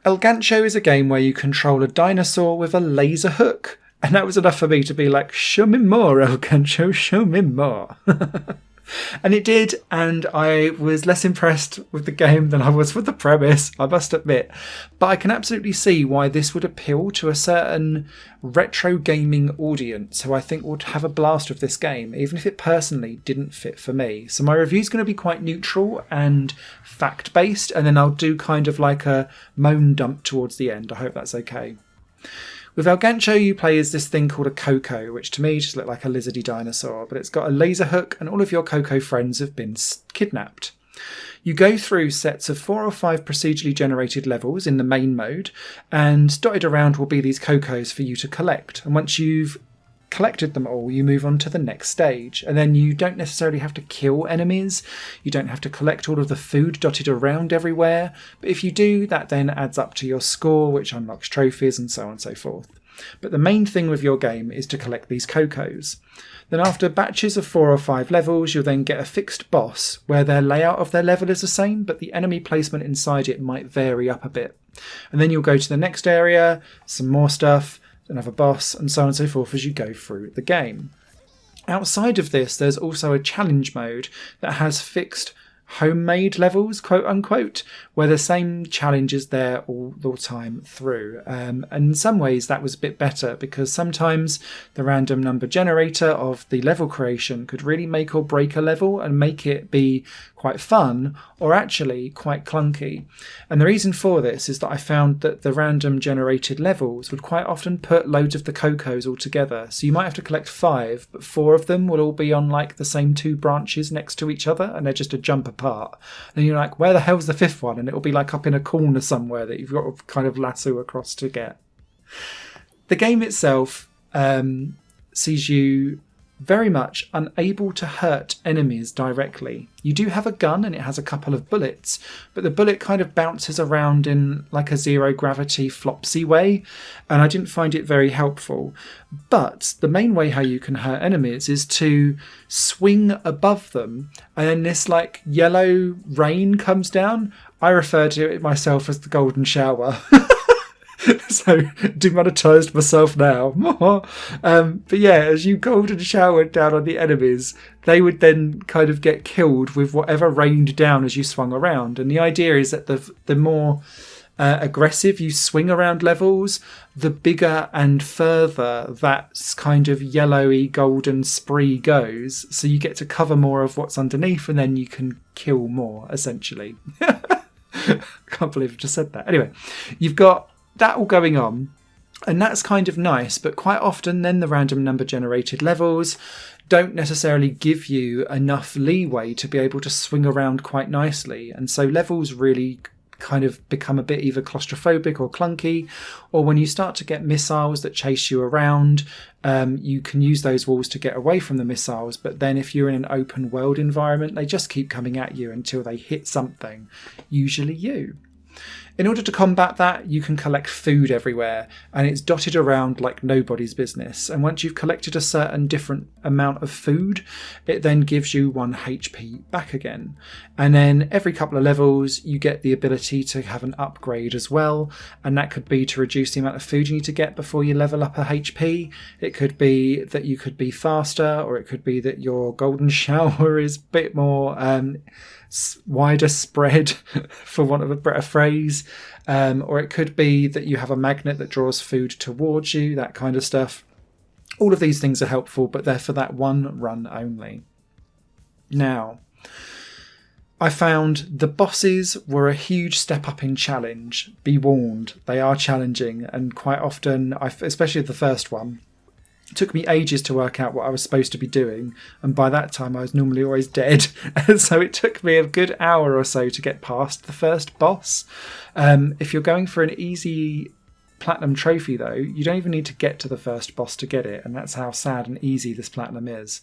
El Gancho is a game where you control a dinosaur with a laser hook. And that was enough for me to be like, show me more, El Gancho, show me more. And it did, and I was less impressed with the game than I was with the premise, I must admit. But I can absolutely see why this would appeal to a certain retro gaming audience who I think would have a blast with this game, even if it personally didn't fit for me. So my review's going to be quite neutral and fact-based, and then I'll do kind of like a moan dump towards the end. I hope that's okay. With El Gancho, you play as this thing called a Coco, which to me just looked like a lizardy dinosaur, but it's got a laser hook and all of your Coco friends have been kidnapped. You go through sets of 4 or 5 procedurally generated levels in the main mode, and dotted around will be these Cocos for you to collect. And once you've collected them all, you move on to the next stage, and then you don't necessarily have to kill enemies, you don't have to collect all of the food dotted around everywhere, but if you do, that then adds up to your score, which unlocks trophies and so on and so forth. But the main thing with your game is to collect these Cocos. Then after batches of 4 or 5 levels, you'll then get a fixed boss where their layout of their level is the same, but the enemy placement inside it might vary up a bit. And then you'll go to the next area, some more stuff, another boss, and so on and so forth as you go through the game. Outside of this, there's also a challenge mode that has fixed homemade levels, quote unquote, where the same challenge is there all the time through. And in some ways that was a bit better, because sometimes the random number generator of the level creation could really make or break a level and make it be quite fun or actually quite clunky. And the reason for this is that I found that the random generated levels would quite often put loads of the Cocos all together. So you might have to collect 5, but 4 of them will all be on like the same 2 branches next to each other, and they're just a jump apart. And you're like, where the hell's the 5th one? And it'll be like up in a corner somewhere that you've got to kind of lasso across to get. The game itself sees you very much unable to hurt enemies directly. You do have a gun and it has a couple of bullets, but the bullet kind of bounces around in like a zero gravity flopsy way, and I didn't find it very helpful. But the main way how you can hurt enemies is to swing above them, and then this like yellow rain comes down. I refer to it myself as the golden shower. So demonetised myself now. But yeah, as you golden showered down on the enemies, they would then kind of get killed with whatever rained down as you swung around. And the idea is that the more aggressive you swing around levels, the bigger and further that kind of yellowy golden spree goes. So you get to cover more of what's underneath, and then you can kill more, essentially. I can't believe I just said that. Anyway, you've got that all going on, and that's kind of nice, but quite often then the random number generated levels don't necessarily give you enough leeway to be able to swing around quite nicely, and so levels really kind of become a bit either claustrophobic or clunky, or when you start to get missiles that chase you around, you can use those walls to get away from the missiles, but then if you're in an open world environment, they just keep coming at you until they hit something, usually you. In order to combat that, you can collect food everywhere, and it's dotted around like nobody's business. And once you've collected a certain different amount of food, it then gives you 1 HP back again. And then every couple of levels, you get the ability to have an upgrade as well. And that could be to reduce the amount of food you need to get before you level up a HP. It could be that you could be faster, or it could be that your golden shower is a bit more wider spread, for want of a better phrase, or it could be that you have a magnet that draws food towards you, that kind of stuff. All of these things are helpful, but they're for that one run only. Now, I found the bosses were a huge step up in challenge. Be warned, they are challenging, and quite often, especially the first one, it took me ages to work out what I was supposed to be doing, and by that time I was normally always dead. And so it took me a good hour or so to get past the first boss. If you're going for an easy platinum trophy though, you don't even need to get to the first boss to get it, and that's how sad and easy this platinum is.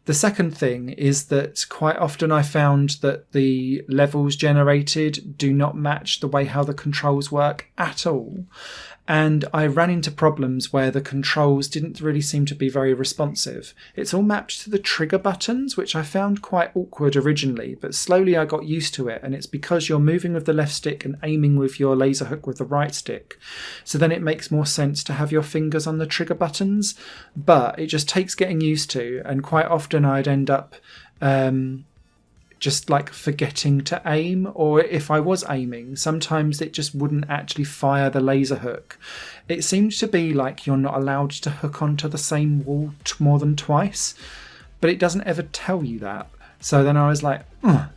The second thing is that quite often I found that the levels generated do not match the way how the controls work at all. and I ran into problems where the controls didn't really seem to be very responsive. It's all mapped to the trigger buttons, which I found quite awkward originally, but slowly I got used to it, and it's because you're moving with the left stick and aiming with your laser hook with the right stick. So then it makes more sense to have your fingers on the trigger buttons, but it just takes getting used to, and quite often I'd end up just like forgetting to aim, or if I was aiming, sometimes it just wouldn't actually fire the laser hook. It seems to be like you're not allowed to hook onto the same wall more than twice, but it doesn't ever tell you that. So then I was like,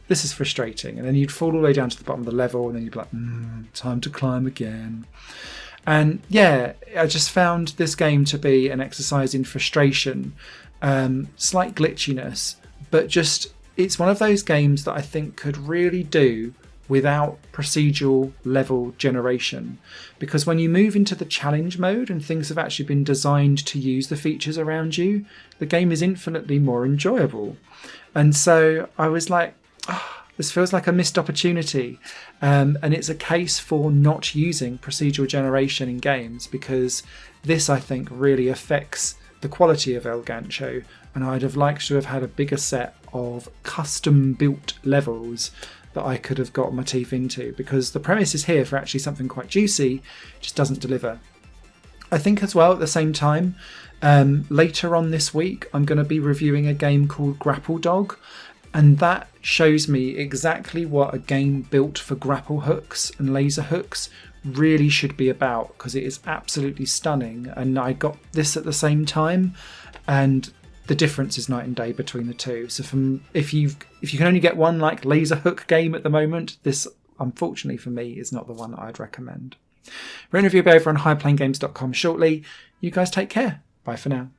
this is frustrating. And then you'd fall all the way down to the bottom of the level, and then you'd be like, time to climb again. And yeah, I just found this game to be an exercise in frustration, slight glitchiness, but just it's one of those games that I think could really do without procedural level generation, because when you move into the challenge mode and things have actually been designed to use the features around you, the game is infinitely more enjoyable. And so I was like, this feels like a missed opportunity, and it's a case for not using procedural generation in games, because this I think really affects the quality of El Gancho, and I'd have liked to have had a bigger set of custom built levels that I could have got my teeth into, because the premise is here for actually something quite juicy, it just doesn't deliver. I think as well at the same time, later on this week I'm going to be reviewing a game called Grapple Dog, and that shows me exactly what a game built for grapple hooks and laser hooks really should be about, because it is absolutely stunning, and I got this at the same time, and the difference is night and day between the two. So if you can only get one like laser hook game at the moment, this unfortunately for me is not the one that I'd recommend. We're going to review over on higherplanegames.com shortly. You guys take care. Bye for now.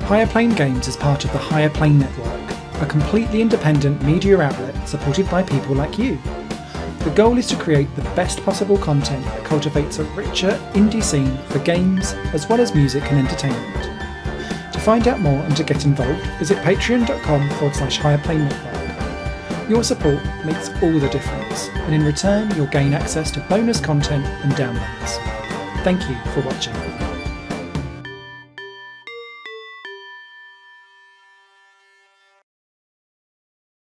Higher Plane Games is part of the Higher Plane Network, a completely independent media outlet supported by people like you. The goal is to create the best possible content that cultivates a richer indie scene for games as well as music and entertainment. To find out more and to get involved, visit patreon.com/higherplane network. Your support makes all the difference, and in return you'll gain access to bonus content and downloads. Thank you for watching.